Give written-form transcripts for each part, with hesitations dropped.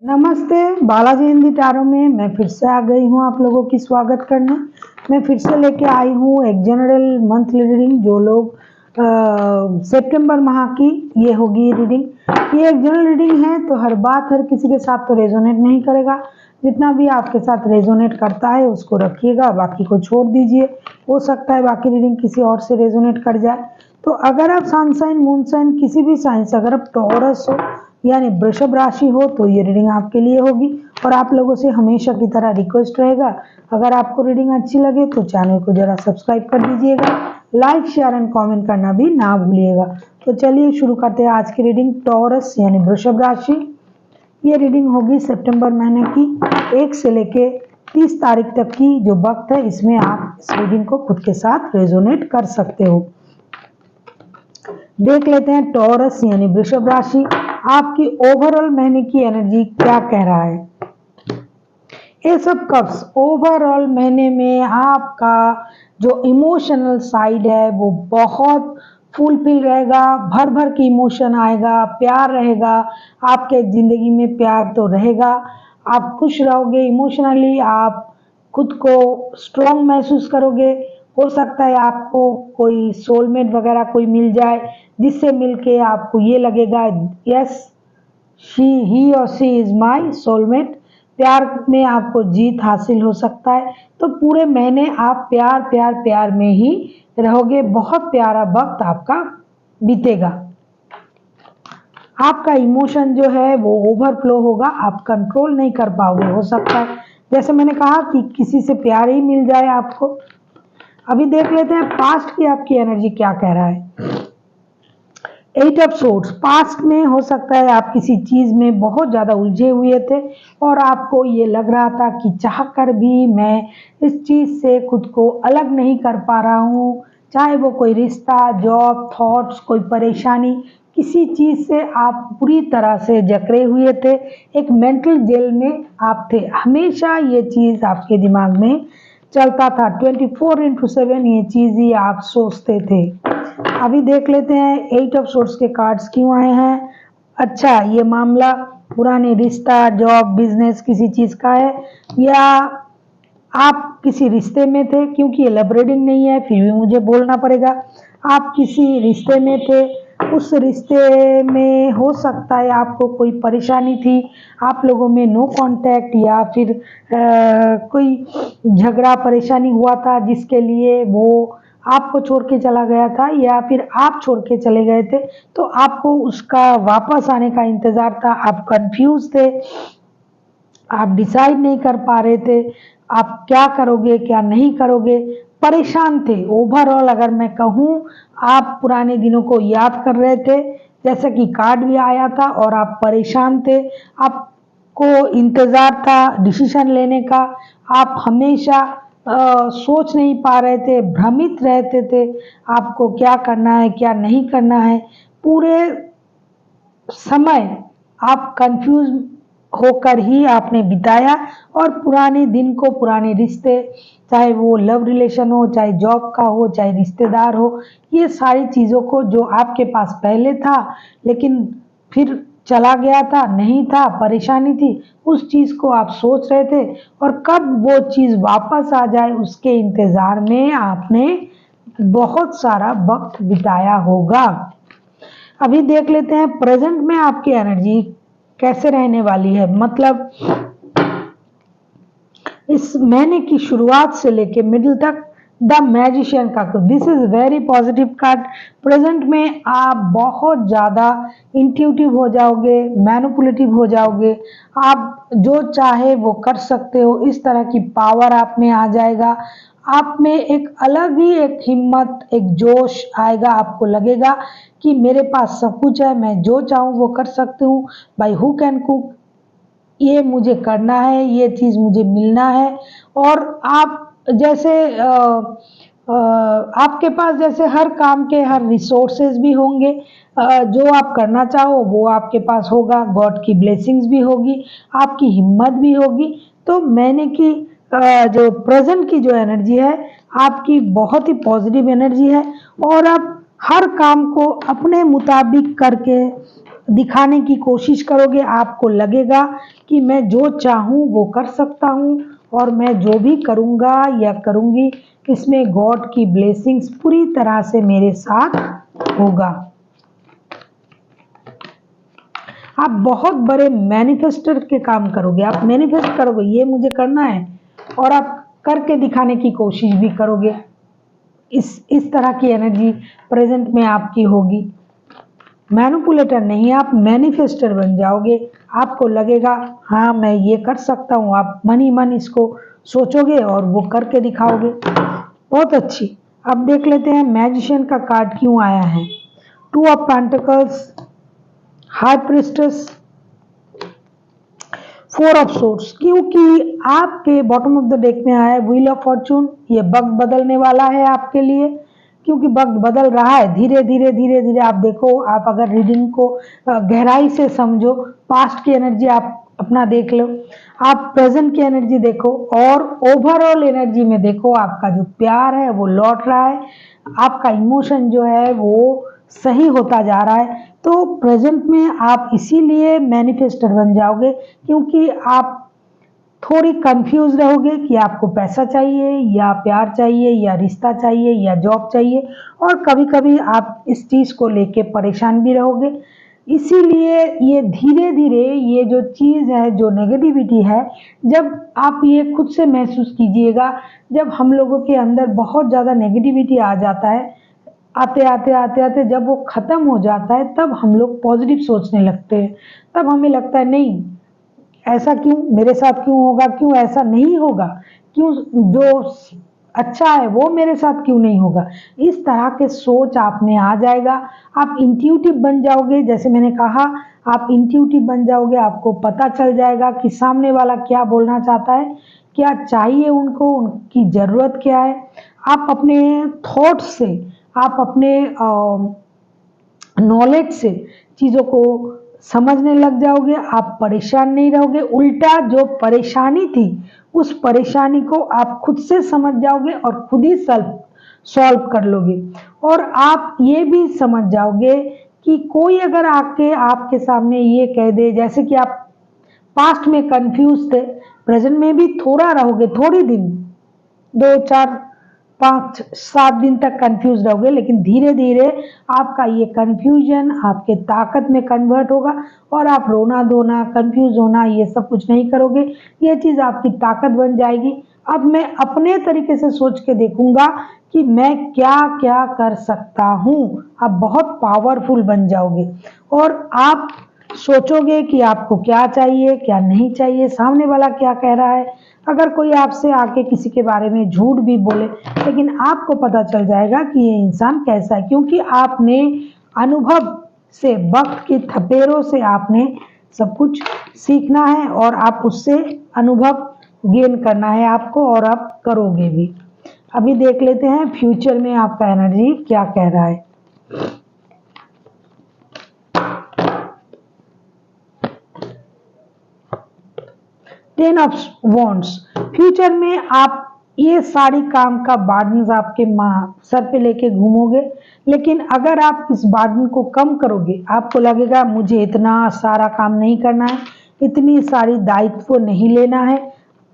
नमस्ते, बालाजी हिंदी टैरो में मैं फिर से आ गई हूँ आप लोगों की स्वागत करने। मैं फिर से लेके आई हूँ एक जनरल मंथली रीडिंग। जो लोग सितंबर माह की ये होगी रीडिंग। ये एक जनरल रीडिंग है तो हर बात हर किसी के साथ तो रेजोनेट नहीं करेगा। जितना भी आपके साथ रेजोनेट करता है उसको रखिएगा, बाकी को छोड़ दीजिए। हो सकता है बाकी रीडिंग किसी और से रेजोनेट कर जाए। तो अगर आप सन साइन, मून साइन, किसी भी साइन से अगर आप टॉरस हो यानी वृषभ राशि हो तो ये रीडिंग आपके लिए होगी। और आप लोगों से हमेशा की तरह रिक्वेस्ट रहेगा, अगर आपको रीडिंग अच्छी लगे तो चैनल को जरा सब्सक्राइब कर दीजिएगा, लाइक शेयर एंड कमेंट करना भी ना भूलिएगा। तो चलिए शुरू करते हैं आज की रीडिंग। टॉरस यानी वृषभ राशि, ये रीडिंग होगी सितंबर महीने की 1 से लेके 30 तारीख तक की जो वक्त है, इसमें आप इस रीडिंग को खुद के साथ रेजोनेट कर सकते हो। देख लेते हैं टॉरस यानी वृषभ राशि, आपकी ओवरऑल महीने की एनर्जी क्या कह रहा है। एस ऑफ कप्स, ओवरऑल महीने में आपका जो इमोशनल साइड है वो बहुत फुलफिल रहेगा, भर भर के इमोशन आएगा, प्यार रहेगा। आपके जिंदगी में प्यार तो रहेगा, आप खुश रहोगे इमोशनली, आप खुद को स्ट्रॉन्ग महसूस करोगे। हो सकता है आपको कोई सोलमेट वगैरह कोई मिल जाए, जिससे मिलके आपको ये लगेगा यस ही और सी इज माई सोलमेट। प्यार में आपको जीत हासिल हो सकता है। तो पूरे महीने आप प्यार प्यार प्यार में ही रहोगे, बहुत प्यारा वक्त आपका बीतेगा। आपका इमोशन जो है वो ओवरफ्लो होगा, आप कंट्रोल नहीं कर पाओगे। हो सकता है जैसे मैंने कहा कि किसी से प्यार ही मिल जाए आपको। अभी देख लेते हैं पास्ट की आपकी एनर्जी क्या कह रहा है। 8 ऑफ सोर्ड्स, पास्ट में हो सकता है आप किसी चीज में बहुत ज्यादा उलझे हुए थे और आपको ये लग रहा था कि चाह कर भी मैं इस चीज से खुद को अलग नहीं कर पा रहा हूँ। चाहे वो कोई रिश्ता, जॉब, थॉट्स, कोई परेशानी, किसी चीज से आप पूरी तरह से जकड़े हुए थे, एक मेंटल जेल में आप थे। हमेशा ये चीज आपके दिमाग में चलता था, 24/7 ये चीज ही आप सोचते थे। अभी देख लेते हैं 8 ऑफ सोर्ड्स के कार्ड्स क्यों आए हैं। अच्छा, ये मामला पुराने रिश्ता, जॉब, बिजनेस किसी चीज का है, या आप किसी रिश्ते में थे। क्योंकि ये लव रीडिंग नहीं है फिर भी मुझे बोलना पड़ेगा, आप किसी रिश्ते में थे। उस रिश्ते में हो सकता है आपको कोई परेशानी थी, आप लोगों में नो कांटेक्ट, या फिर कोई झगड़ा परेशानी हुआ था जिसके लिए वो आपको छोड़ के चला गया था, या फिर आप छोड़ के चले गए थे। तो आपको उसका वापस आने का इंतजार था, आप कंफ्यूज थे, आप डिसाइड नहीं कर पा रहे थे आप क्या करोगे क्या नहीं करोगे, परेशान थे। ओवरऑल अगर मैं कहूँ, आप पुराने दिनों को याद कर रहे थे, जैसा कि कार्ड भी आया था, और आप परेशान थे, आपको इंतजार था डिसीजन लेने का। आप हमेशा सोच नहीं पा रहे थे, भ्रमित रहते थे, आपको क्या करना है क्या नहीं करना है। पूरे समय आप कंफ्यूज होकर ही आपने बिताया, और पुराने दिन को, पुराने रिश्ते, चाहे वो लव रिलेशन हो, चाहे जॉब का हो, चाहे रिश्तेदार हो, ये सारी चीज़ों को जो आपके पास पहले था लेकिन फिर चला गया था, नहीं था, परेशानी थी, उस चीज़ को आप सोच रहे थे, और कब वो चीज़ वापस आ जाए उसके इंतज़ार में आपने बहुत सारा वक्त बिताया होगा। अभी देख लेते हैं प्रेजेंट में आपकी एनर्जी कैसे रहने वाली है। मतलब इस महीने की शुरुआत से लेके मिडिल तक द मैजिशियन का, this is very positive card. Present में आप बहुत ज़्यादा इंट्यूटिव हो जाओगे, मैनिपुलेटिव हो जाओगे, आप जो चाहे वो कर सकते हो, इस तरह की पावर आप में आ जाएगा। आप में एक अलग ही एक हिम्मत, एक जोश आएगा, आपको लगेगा कि मेरे पास सब कुछ है, मैं जो चाहूँ वो कर सकती हूँ, बाई हुक एंड कुक, ये मुझे करना है, ये चीज़ मुझे मिलना है। और आप जैसे आपके पास जैसे हर काम के हर रिसोर्सेज भी होंगे, जो आप करना चाहो वो आपके पास होगा, गॉड की ब्लेसिंग्स भी होगी, आपकी हिम्मत भी होगी। तो मैंने की जो प्रेजेंट की जो एनर्जी है आपकी बहुत ही पॉजिटिव एनर्जी है, और आप हर काम को अपने मुताबिक करके दिखाने की कोशिश करोगे, आपको लगेगा कि मैं जो चाहूँ वो कर सकता हूँ और मैं जो भी करूँगा या करूँगी इसमें गॉड की ब्लेसिंग्स पूरी तरह से मेरे साथ होगा। आप बहुत बड़े मैनिफेस्टर के काम करोगे, आप मैनिफेस्ट करोगे ये मुझे करना है और आप करके दिखाने की कोशिश भी करोगे। इस तरह की एनर्जी प्रेजेंट में आपकी होगी। मैनिपुलेटर नहीं, आप मैनिफेस्टर बन जाओगे। आपको लगेगा हाँ मैं ये कर सकता हूँ, आप मन ही मन इसको सोचोगे और वो करके दिखाओगे। बहुत अच्छी। अब देख लेते हैं मैजिशियन का कार्ड क्यों आया है। 2 of pentacles, high priestess, 4 of swords, क्योंकि आपके बॉटम ऑफ द डेक में आया है व्हील ऑफ फॉर्चून। ये वक्त बदलने वाला है आपके लिए, क्योंकि वक्त बदल रहा है धीरे धीरे धीरे धीरे। आप देखो, आप अगर रीडिंग को गहराई से समझो, पास्ट की एनर्जी आप अपना देख लो, आप प्रेजेंट की एनर्जी देखो और ओवरऑल एनर्जी में देखो, आपका जो प्यार है वो लौट रहा है, आपका इमोशन जो है वो सही होता जा रहा है। तो प्रेजेंट में आप इसीलिए मैनिफेस्टर बन जाओगे क्योंकि आप थोड़ी कंफ्यूज रहोगे कि आपको पैसा चाहिए या प्यार चाहिए या रिश्ता चाहिए या जॉब चाहिए, और कभी कभी आप इस चीज़ को लेके परेशान भी रहोगे। इसीलिए ये धीरे धीरे ये जो चीज़ है, जो नेगेटिविटी है, जब आप ये खुद से महसूस कीजिएगा, जब हम लोगों के अंदर बहुत ज़्यादा नेगेटिविटी आ जाता है, आते आते आते आते जब वो ख़त्म हो जाता है तब हम लोग पॉजिटिव सोचने लगते हैं। तब हमें लगता है नहीं, ऐसा क्यों मेरे साथ क्यों होगा, क्यों ऐसा नहीं होगा, क्यों जो अच्छा है वो मेरे साथ क्यों नहीं होगा। इस तरह के सोच आप में आ जाएगा। आप इंट्यूटिव बन जाओगे, जैसे मैंने कहा आप इंट्यूटिव बन जाओगे। आपको पता चल जाएगा कि सामने वाला क्या बोलना चाहता है, क्या चाहिए उनको, उनकी ज़रूरत क्या है। आप अपने थॉट से, आप अपने नॉलेज से चीज़ों को समझने लग जाओगे। आप परेशान नहीं रहोगे, उल्टा जो परेशानी थी उस परेशानी को आप खुद से समझ जाओगे और खुद ही सॉल्व कर लोगे। और आप ये भी समझ जाओगे कि कोई अगर आके आपके सामने ये कह दे, जैसे कि आप पास्ट में कंफ्यूज थे, प्रेजेंट में भी थोड़ा रहोगे, थोड़ी दिन, 2 4 5 7 दिन तक कंफ्यूज रहोगे, लेकिन धीरे धीरे आपका ये कंफ्यूजन आपके ताकत में कन्वर्ट होगा और आप रोना धोना, कंफ्यूज होना ये सब कुछ नहीं करोगे। ये चीज़ आपकी ताकत बन जाएगी। अब मैं अपने तरीके से सोच के देखूंगा कि मैं क्या क्या कर सकता हूँ। आप बहुत पावरफुल बन जाओगे और आप सोचोगे कि आपको क्या चाहिए, क्या नहीं चाहिए, सामने वाला क्या कह रहा है। अगर कोई आपसे आके किसी के बारे में झूठ भी बोले, लेकिन आपको पता चल जाएगा कि ये इंसान कैसा है, क्योंकि आपने अनुभव से, वक्त के थपेड़ों से आपने सब कुछ सीखना है और आप उससे अनुभव गेन करना है आपको, और आप करोगे भी। अभी देख लेते हैं फ्यूचर में आपका एनर्जी क्या कह रहा है। टेन ऑफ वॉन्ड्स, फ्यूचर में आप ये सारी काम का बर्डन आपके सर पे लेके घूमोगे, लेकिन अगर आप इस बर्डन को कम करोगे, आपको लगेगा मुझे इतना सारा काम नहीं करना है, इतनी सारी दायित्व नहीं लेना है।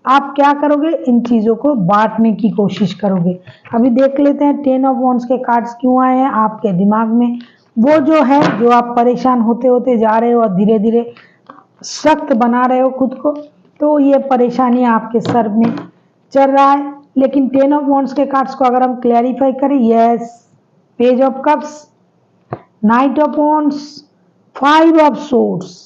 आप क्या करोगे, इन चीज़ों को बांटने की कोशिश करोगे। अभी देख लेते हैं 10 ऑफ वॉन्ड्स के कार्ड्स क्यों आए हैं आपके दिमाग में। वो जो है, जो आप परेशान होते होते जा रहे हो और धीरे धीरे सख्त बना रहे हो खुद को, तो ये परेशानी आपके सर में चल रहा है। लेकिन 10 ऑफ वॉन्ड्स के कार्ड्स को अगर हम क्लैरिफाई करें, yes, page of cups, night of wands, 5 of swords,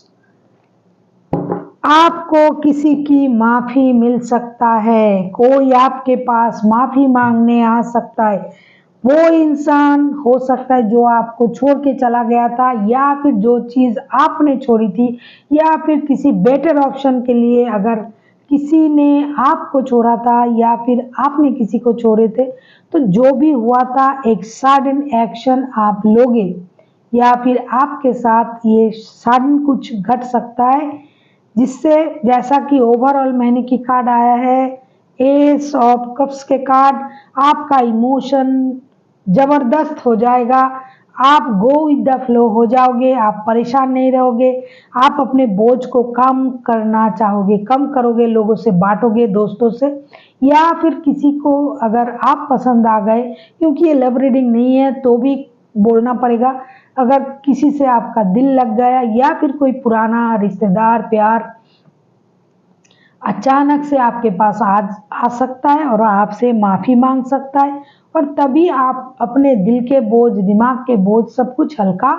आपको किसी की माफी मिल सकता है, कोई आपके पास माफी मांगने आ सकता है। वो इंसान हो सकता है जो आपको छोड़ के चला गया था, या फिर जो चीज़ आपने छोड़ी थी, या फिर किसी बेटर ऑप्शन के लिए अगर किसी ने आपको छोड़ा था या फिर आपने किसी को छोड़े थे, तो जो भी हुआ था एक सडन एक्शन आप लोगे, या फिर आपके साथ ये सडन कुछ घट सकता है, जिससे, जैसा कि ओवरऑल महीने की कार्ड आया है एस ऑफ कप्स के कार्ड, आपका इमोशन जबरदस्त हो जाएगा। आप गो विद द फ्लो हो जाओगे, आप परेशान नहीं रहोगे, आप अपने बोझ को कम करना चाहोगे, कम करोगे, लोगों से बांटोगे, दोस्तों से, या फिर किसी को अगर आप पसंद आ गए, क्योंकि ये लव रीडिंग नहीं है तो भी बोलना पड़ेगा, अगर किसी से आपका दिल लग गया या फिर कोई पुराना रिश्तेदार प्यार अचानक से आपके पास आ सकता है और आपसे माफ़ी मांग सकता है, और तभी आप अपने दिल के बोझ, दिमाग के बोझ सब कुछ हल्का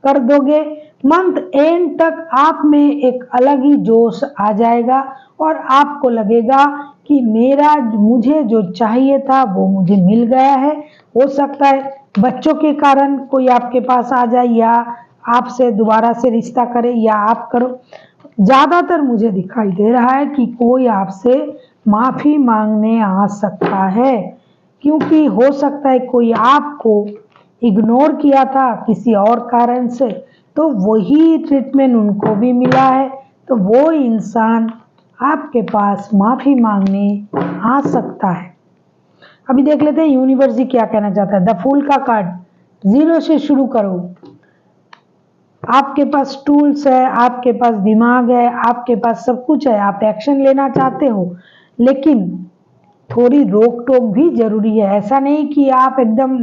कर दोगे। मंथ एंड तक आप में एक अलग ही जोश आ जाएगा और आपको लगेगा कि मुझे जो चाहिए था वो मुझे मिल गया है। हो सकता है बच्चों के कारण कोई आपके पास आ जाए या आपसे दोबारा से रिश्ता करे या आप करो। ज्यादातर मुझे दिखाई दे रहा है कि कोई आपसे माफी मांगने आ सकता है, क्योंकि हो सकता है कोई आपको इग्नोर किया था किसी और कारण से, तो वही ट्रीटमेंट उनको भी मिला है, तो वो इंसान आपके पास माफी मांगने आ सकता है। अभी देख लेते हैं यूनिवर्स जी क्या कहना चाहता है। द फूल का कार्ड, 0 से शुरू करो। आपके पास टूल्स है, आपके पास दिमाग है, आपके पास सब कुछ है, आप एक्शन लेना चाहते हो, लेकिन थोड़ी रोक टोक भी जरूरी है। ऐसा नहीं कि आप एकदम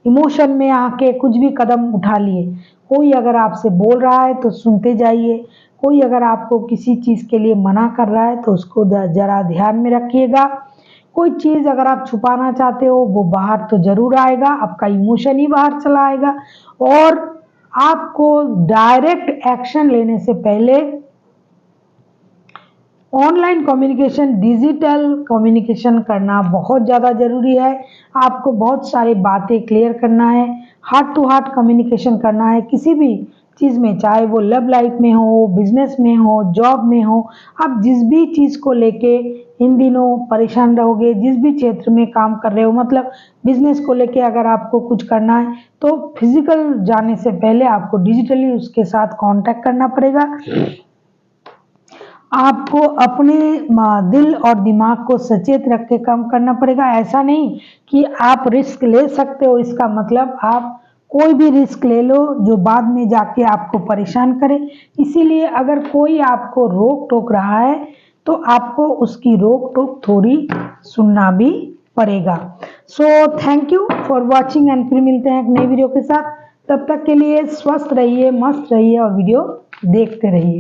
इमोशन में आके कुछ भी कदम उठा लिए। कोई अगर आपसे बोल रहा है तो सुनते जाइए, कोई अगर आपको किसी चीज के लिए मना कर रहा है तो उसको जरा ध्यान में रखिएगा। कोई चीज अगर आप छुपाना चाहते हो वो बाहर तो जरूर आएगा, आपका इमोशन ही बाहर चला आएगा, और आपको डायरेक्ट एक्शन लेने से पहले ऑनलाइन कम्युनिकेशन, डिजिटल कम्युनिकेशन करना बहुत ज़्यादा ज़रूरी है। आपको बहुत सारी बातें क्लियर करना है, हार्ट टू हार्ट कम्युनिकेशन करना है किसी भी चीज़ में, चाहे वो लव लाइफ में हो, बिजनेस में हो, जॉब में हो। आप जिस भी चीज़ को लेके इन दिनों परेशान रहोगे, जिस भी क्षेत्र में काम कर रहे हो, मतलब बिजनेस को लेके अगर आपको कुछ करना है तो फिजिकल जाने से पहले आपको डिजिटली उसके साथ कांटेक्ट करना पड़ेगा। आपको अपने दिल और दिमाग को सचेत रख के काम करना पड़ेगा। ऐसा नहीं कि आप रिस्क ले सकते हो, इसका मतलब आप कोई भी रिस्क ले लो जो बाद में जाके आपको परेशान करे। इसीलिए अगर कोई आपको रोक टोक रहा है तो आपको उसकी रोक टोक थोड़ी सुनना भी पड़ेगा। So thank you for watching, and फिर मिलते हैं एक नई वीडियो के साथ। तब तक के लिए स्वस्थ रहिए, मस्त रहिए और वीडियो देखते रहिए।